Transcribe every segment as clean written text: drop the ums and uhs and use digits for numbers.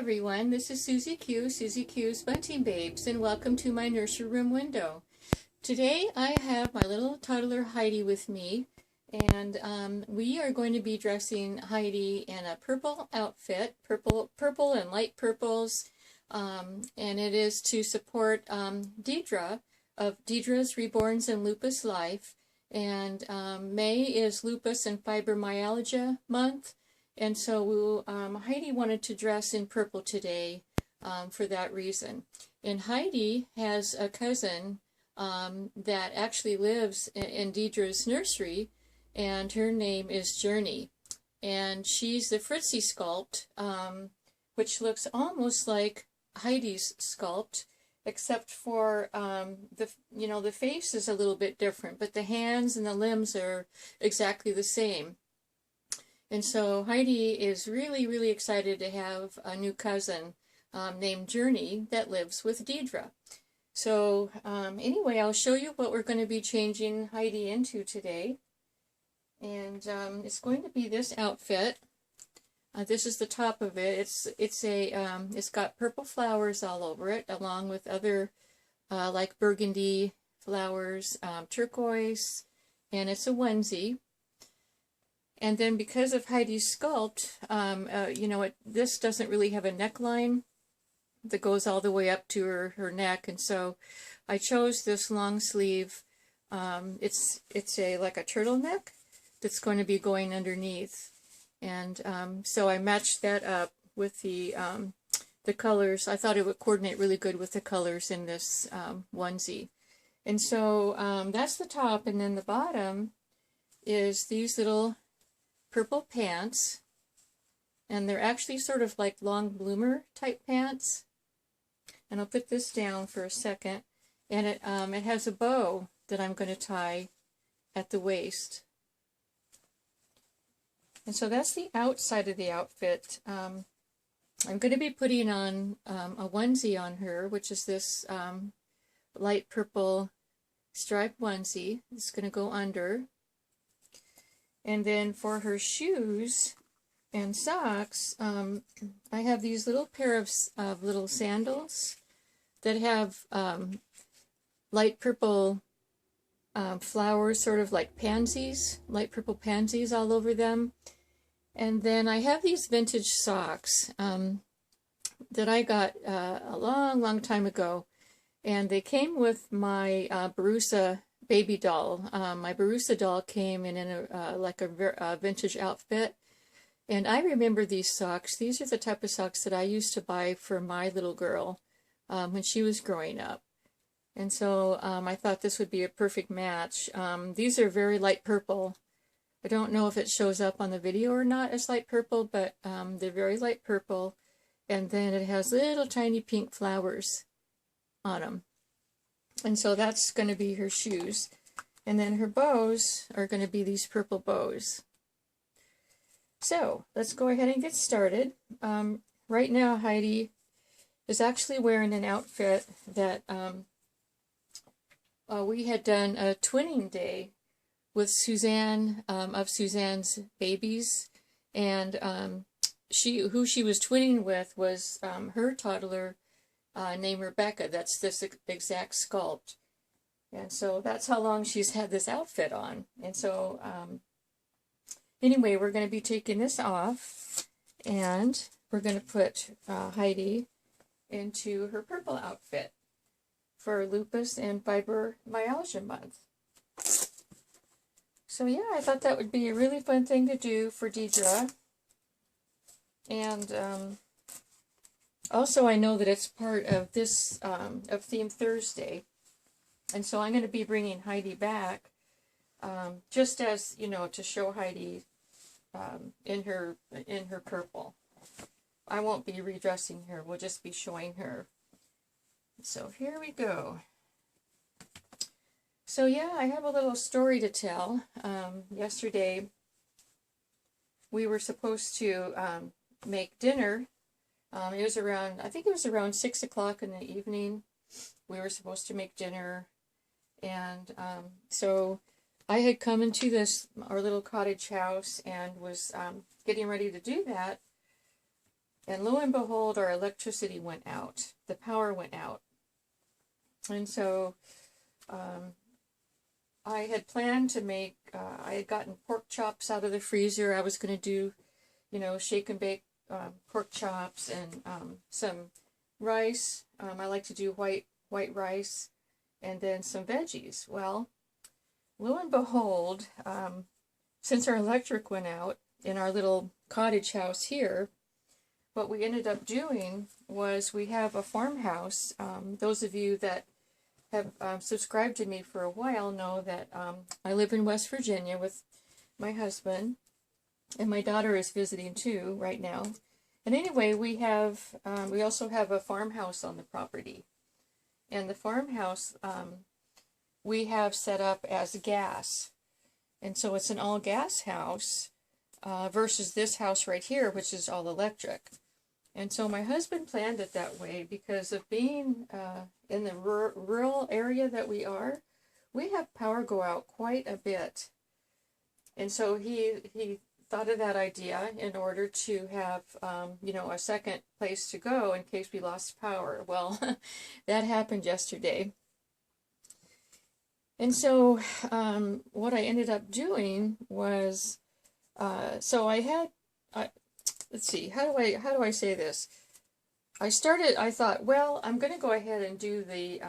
everyone, this is Susie Q's Bunting Babes, and welcome to my nursery room window. Today I have my little toddler Heidi with me, and we are going to be dressing Heidi in a purple outfit, purple and light purples, and it is to support Deirdre of Deirdre's Reborns and Lupus Life, and May is Lupus and Fibromyalgia month. And so Heidi wanted to dress in purple today for that reason. And Heidi has a cousin that actually lives in Deirdre's nursery, and her name is Journey. And she's the Fritzy Sculpt, which looks almost like Heidi's sculpt, except for the face is a little bit different, but the hands and the limbs are exactly the same. And so Heidi is really, really excited to have a new cousin named Journey that lives with Deirdre. So anyway, I'll show you what we're going to be changing Heidi into today. And it's going to be this outfit. This is the top of it. It's got purple flowers all over it, along with other like burgundy flowers, turquoise, and it's a onesie. And then because of Heidi's sculpt, this doesn't really have a neckline that goes all the way up to her neck, and so I chose this long sleeve. It's like a turtleneck that's going to be going underneath, and so I matched that up with the colors. I thought it would coordinate really good with the colors in this onesie, and so that's the top, and then the bottom is these little purple pants, and they're actually sort of like long bloomer type pants. And I'll put this down for a second, and it has a bow that I'm going to tie at the waist. And so that's the outside of the outfit. I'm going to be putting on a onesie on her, which is this light purple striped onesie. It's going to go under. And then for her shoes and socks, I have these little pair of little sandals that have light purple flowers, sort of like pansies, light purple pansies all over them. And then I have these vintage socks that I got a long, long time ago. And they came with my Barusa baby doll. My Barusa doll came in a vintage outfit, and I remember these socks. These are the type of socks that I used to buy for my little girl when she was growing up, and so I thought this would be a perfect match. These are very light purple. I don't know if it shows up on the video or not as light purple, but they're very light purple, and then it has little tiny pink flowers on them. And so that's going to be her shoes. And then her bows are going to be these purple bows. So let's go ahead and get started. Right now Heidi is actually wearing an outfit that we had done a twinning day with Suzanne of Suzanne's babies. And who she was twinning with was her toddler named Rebecca. That's this exact sculpt, and so that's how long she's had this outfit on. And so anyway, we're going to be taking this off, and we're going to put Heidi into her purple outfit for Lupus and Fibromyalgia month. So yeah, I thought that would be a really fun thing to do for Deirdre. And also, I know that it's part of this, of Theme Thursday, and so I'm going to be bringing Heidi back, just as, to show Heidi in her purple. I won't be redressing her, we'll just be showing her. So here we go. So yeah, I have a little story to tell. Yesterday, we were supposed to make dinner. It was around, I think it was around 6 o'clock in the evening. We were supposed to make dinner, and so I had come into our little cottage house and was getting ready to do that. And lo and behold, our electricity went out. The power went out. And so I had planned to make, I had gotten pork chops out of the freezer. I was going to do, shake and bake pork chops and some rice. I like to do white rice, and then some veggies. Well, lo and behold, since our electric went out in our little cottage house here, what we ended up doing was we have a farmhouse. Those of you that have subscribed to me for a while know that I live in West Virginia with my husband, and my daughter is visiting too right now. And anyway, we also have a farmhouse on the property, and the farmhouse we have set up as gas, and so it's an all gas house versus this house right here, which is all electric. And so my husband planned it that way because of being in the rural area that we are. We have power go out quite a bit, and so he thought of that idea in order to have, a second place to go in case we lost power. Well, that happened yesterday. And so what I ended up doing was, so I had, let's see, how do I say this? I thought, well, I'm going to go ahead and do the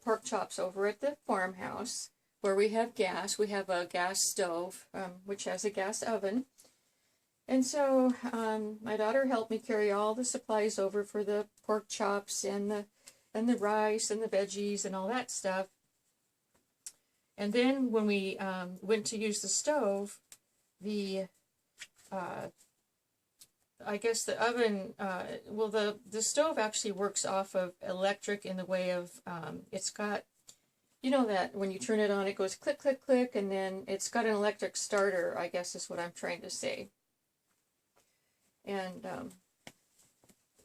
pork chops over at the farmhouse, where we have gas. We have a gas stove, which has a gas oven. And so my daughter helped me carry all the supplies over for the pork chops and the rice and the veggies and all that stuff. And then when we went to use the stove, I guess the oven, the stove actually works off of electric in the way of, it's got, that when you turn it on, it goes click, click, click, and then it's got an electric starter, I guess is what I'm trying to say. And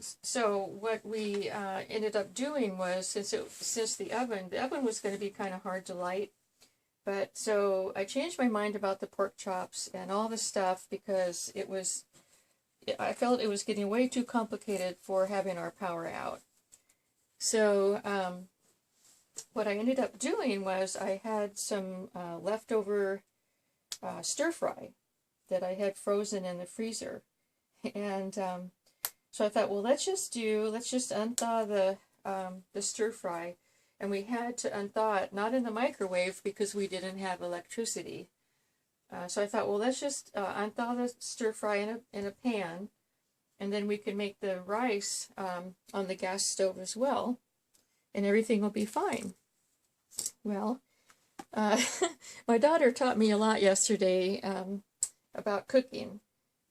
so what we ended up doing was, since the oven was going to be kind of hard to light, but so I changed my mind about the pork chops and all the stuff because I felt it was getting way too complicated for having our power out. So what I ended up doing was I had some leftover stir fry that I had frozen in the freezer. And so I thought, well, let's just unthaw the stir fry. And we had to unthaw it, not in the microwave because we didn't have electricity. So I thought, well, let's just unthaw the stir fry in a pan, and then we can make the rice on the gas stove as well, and everything will be fine. Well, my daughter taught me a lot yesterday about cooking,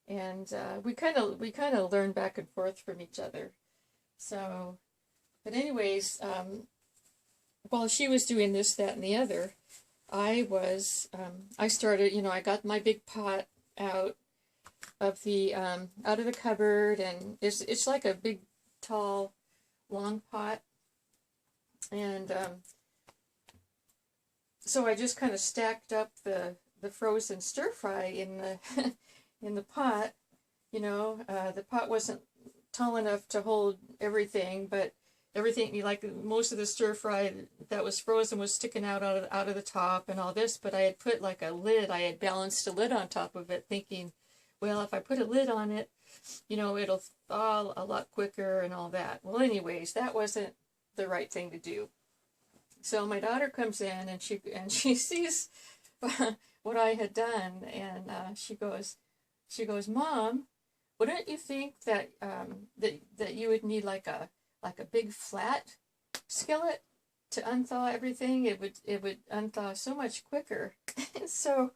and we kind of learned back and forth from each other. So, but anyways, while she was doing this, that, and the other, I started, I got my big pot out of the cupboard, and it's like a big, tall, long pot, and so I just kind of stacked up the frozen stir fry in the in the pot. The pot wasn't tall enough to hold everything, but everything, like most of the stir fry that was frozen was sticking out of the top and all this, but I had put like a lid, I had balanced a lid on top of it, thinking, well, if I put a lid on it, it'll thaw a lot quicker and all that. Well, anyways, that wasn't the right thing to do. So my daughter comes in and she sees what I had done, and she goes, Mom, wouldn't you think that that you would need like a big flat skillet to unthaw everything? It would unthaw so much quicker. So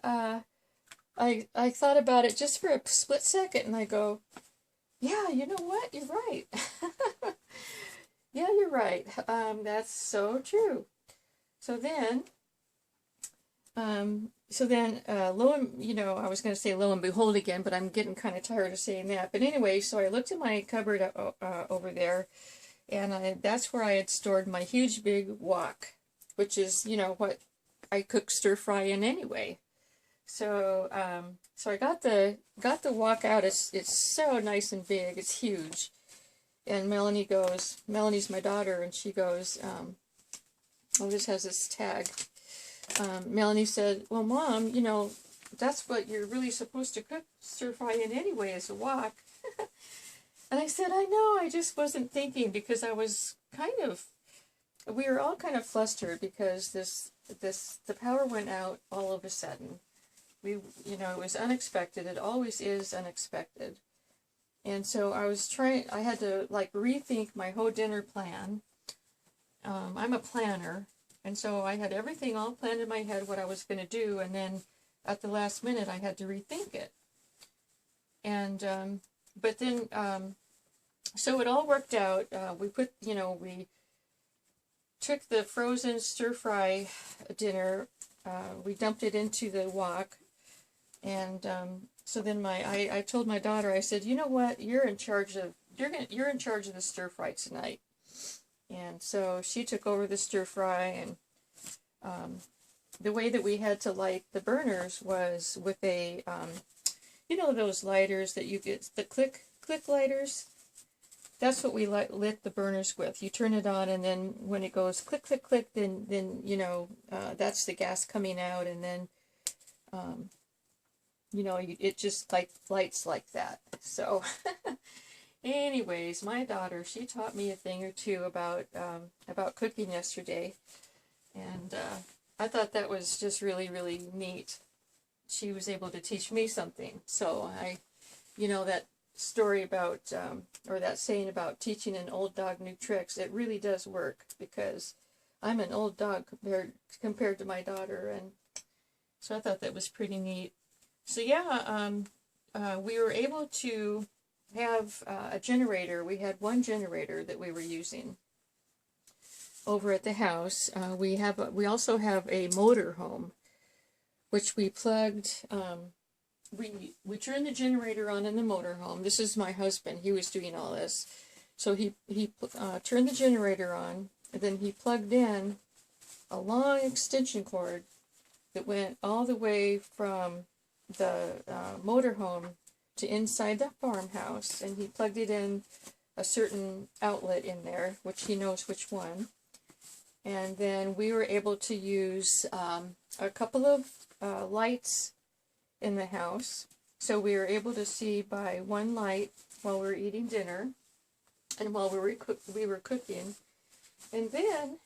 I thought about it just for a split second, and I go, yeah, you know what? You're right. Yeah, you're right. That's so true. So then, I was going to say lo and behold again, but I'm getting kind of tired of saying that. But anyway, so I looked in my cupboard over there, and that's where I had stored my huge big wok, which is, what I cook stir fry in anyway. So so I got the walk out. It's so nice and big. It's huge. And Melanie goes, Melanie's my daughter, and she goes, oh, this has this tag. Melanie said, well, Mom, you know, that's what you're really supposed to cook stir fry in anyway, is a wok. And I said, I know, I just wasn't thinking, because I was we were all kind of flustered because the power went out all of a sudden. You know, it was unexpected. It always is unexpected. And so I had to like rethink my whole dinner plan. I'm a planner, and so I had everything all planned in my head, what I was going to do, and then at the last minute I had to rethink it. And but then so it all worked out. We took the frozen stir fry dinner, we dumped it into the wok, and so then I told my daughter, I said, you know what, you're in charge of the stir fry tonight. And so she took over the stir fry, and the way that we had to light the burners was with a you know, those lighters that you get, the click lighters. That's what we lit the burners with. You turn it on, and then when it goes click, click, click, then you know, that's the gas coming out, and then, you know, it just like lights like that. So, anyways, my daughter, she taught me a thing or two about cooking yesterday, and I thought that was just really, really neat. She was able to teach me something. So you know, that story about, or that saying about teaching an old dog new tricks, it really does work, because I'm an old dog compared to my daughter, and so I thought that was pretty neat. So yeah, we were able to have a generator. We had one generator that we were using over at the house. We also have a motor home, which we plugged. We turned the generator on in the motorhome. This is my husband. He was doing all this. So he turned the generator on, and then he plugged in a long extension cord that went all the way from the motorhome to inside the farmhouse, and he plugged it in a certain outlet in there, which he knows which one. And then we were able to use a couple of lights in the house, so we were able to see by one light while we were eating dinner and while we were cooking. And then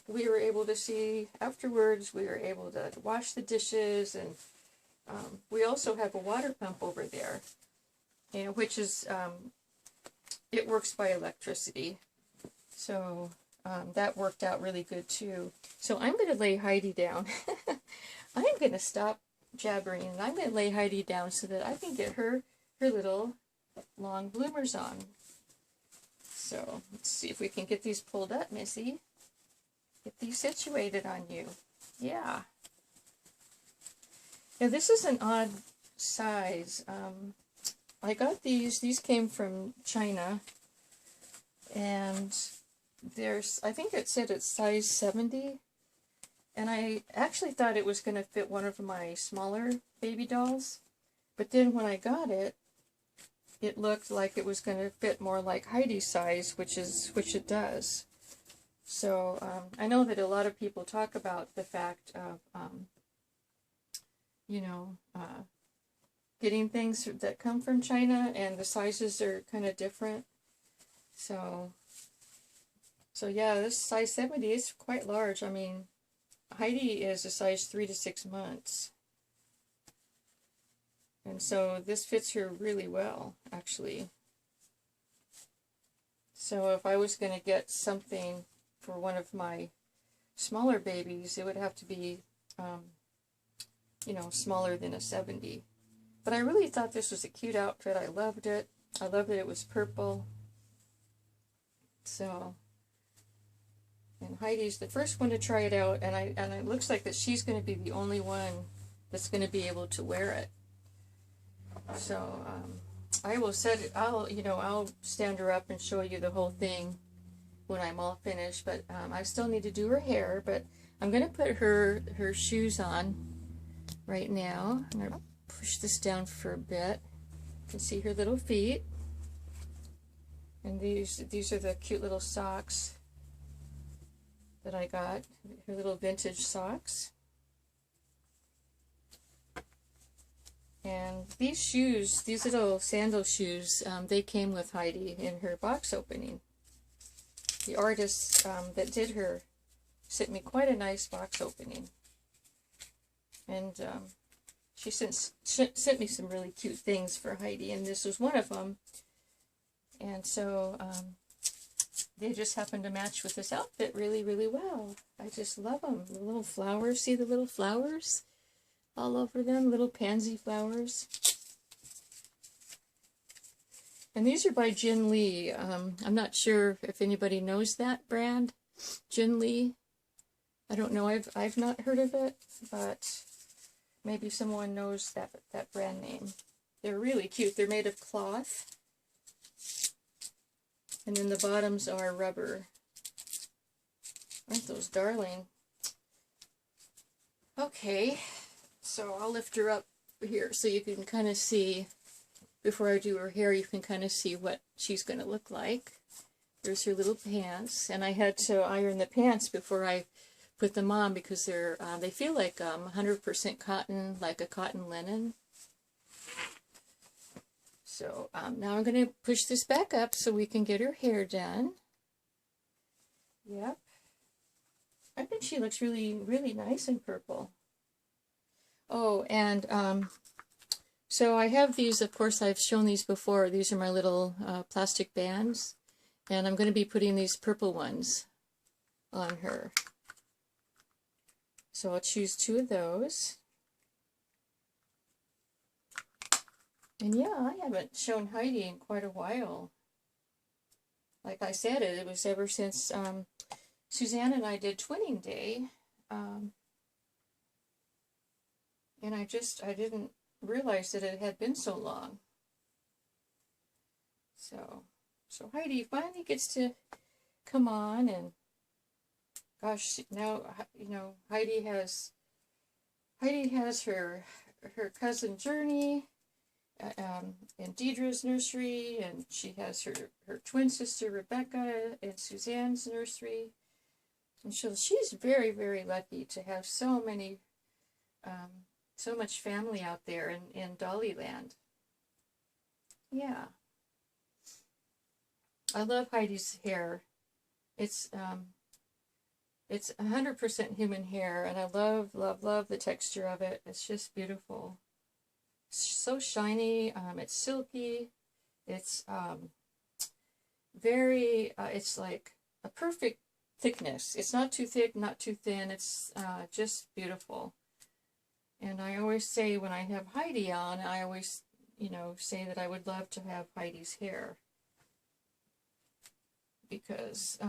we were able to see afterwards. We were able to wash the dishes, and we also have a water pump over there, you know, which is it works by electricity. So that worked out really good too. So I'm going to lay Heidi down. I'm going to stop jabbering, and I'm going to lay Heidi down so that I can get her little long bloomers on. So let's see if we can get these pulled up, Missy. Get these situated on you. Yeah. Yeah, this is an odd size. I got these came from China, and I think it said it's size 70. And I actually thought it was going to fit one of my smaller baby dolls. But then when I got it, it looked like it was going to fit more like Heidi's size, which it does. So I know that a lot of people talk about the fact of, you know, getting things that come from China, and the sizes are kind of different. So yeah, this size 70 is quite large. I mean, Heidi is a size 3 to 6 months. And so this fits her really well, actually. So if I was going to get something for one of my smaller babies, it would have to be, you know, smaller than a 70. But I really thought this was a cute outfit. I loved it. I loved that it was purple. So... and Heidi's the first one to try it out, and it looks like that she's going to be the only one that's going to be able to wear it. So I will I'll stand her up and show you the whole thing when I'm all finished. But I still need to do her hair. But I'm going to put her shoes on right now. I'm going to push this down for a bit. You can see her little feet. And these are the cute little socks that I got, her little vintage socks. And these shoes, these little sandal shoes, they came with Heidi in her box opening. The artist that did her sent me quite a nice box opening. And she sent me some really cute things for Heidi, and this was one of them. And so they just happen to match with this outfit really, really well. I just love them. The little flowers, see the little flowers all over them, little pansy flowers. And these are by Jin Lee. I'm not sure if anybody knows that brand, Jin Lee. I don't know, I've not heard of it, but maybe someone knows that brand name. They're really cute. They're made of cloth. And then the bottoms are rubber. Aren't those darling? Okay, so I'll lift her up here so you can kind of see, before I do her hair, you can kind of see what she's going to look like. There's her little pants, and I had to iron the pants before I put them on because they feel like 100% cotton, like a cotton linen. So now I'm going to push this back up so we can get her hair done. Yep. I think she looks really, really nice in purple. Oh, and so I have these, of course, I've shown these before. These are my little plastic bands. And I'm going to be putting these purple ones on her. So I'll choose 2 of those. And yeah, I haven't shown Heidi in quite a while. Like I said, it was ever since Suzanne and I did Twinning Day. And I didn't realize that it had been so long. So Heidi finally gets to come on, and gosh, now, you know, Heidi has her cousin Journey, in Deirdre's nursery, and she has her twin sister Rebecca in Suzanne's nursery. And she's very, very lucky to have so much family out there in Dollyland. Yeah. I love Heidi's hair. It's 100% human hair, and I love, love, love the texture of it. It's just beautiful. So shiny, it's silky, it's it's like a perfect thickness. It's not too thick, not too thin, it's just beautiful. And I always say when I have Heidi on, I always, you know, say that I would love to have Heidi's hair. Because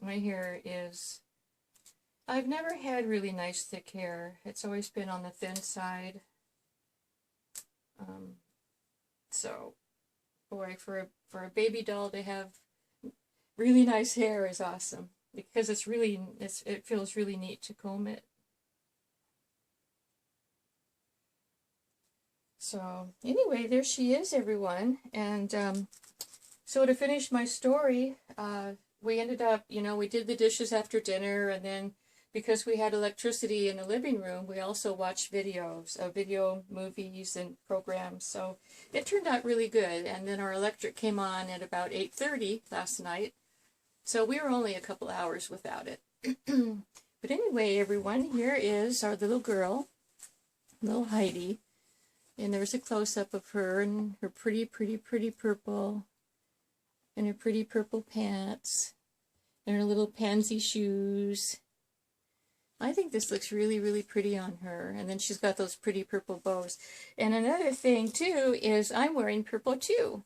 my hair is, I've never had really nice thick hair. It's always been on the thin side. So, boy, for a baby doll to have really nice hair is awesome, because it feels really neat to comb it. So anyway, there she is, everyone. And so to finish my story, we ended up, you know, we did the dishes after dinner, and then because we had electricity in the living room, we also watched videos, video movies and programs. So it turned out really good. And then our electric came on at about 8:30 last night. So we were only a couple hours without it. But anyway, everyone, here is our little girl, little Heidi. And there's a close-up of her and her pretty, pretty, pretty purple, and her pretty purple pants, and her little pansy shoes. I think this looks really, really pretty on her. And then she's got those pretty purple bows. And another thing, too, is I'm wearing purple, too.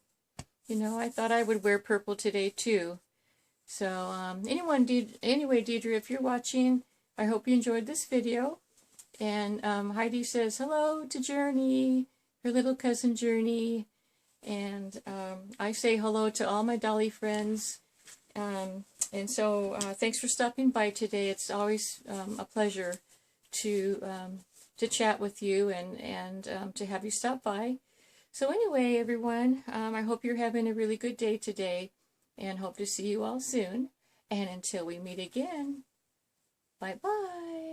You know, I thought I would wear purple today, too. So, anyway, Deirdre, if you're watching, I hope you enjoyed this video. And Heidi says hello to Journey, her little cousin Journey. And I say hello to all my Dolly friends. And so thanks for stopping by today. It's always a pleasure to to chat with you and to have you stop by. So anyway, everyone, I hope you're having a really good day today and hope to see you all soon. And until we meet again, bye-bye.